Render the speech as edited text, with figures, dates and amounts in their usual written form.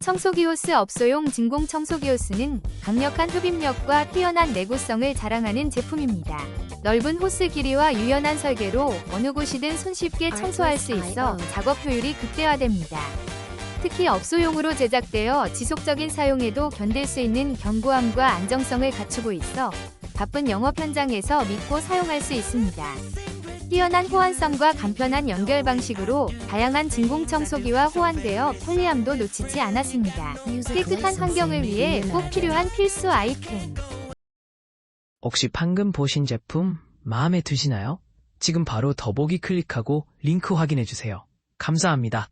청소기 호스 업소용 진공 청소기 호스는 강력한 흡입력과 뛰어난 내구성을 자랑하는 제품입니다. 넓은 호스 길이와 유연한 설계로 어느 곳이든 손쉽게 청소할 수 있어 작업 효율이 극대화됩니다. 특히 업소용으로 제작되어 지속적인 사용에도 견딜 수 있는 견고함과 안정성을 갖추고 있어 바쁜 영업 현장에서 믿고 사용할 수 있습니다. 뛰어난 호환성과 간편한 연결 방식으로 다양한 진공 청소기와 호환되어 편리함도 놓치지 않았습니다. 깨끗한 환경을 위해 꼭 필요한 필수 아이템. 혹시 방금 보신 제품 마음에 드시나요? 지금 바로 더보기 클릭하고 링크 확인해주세요. 감사합니다.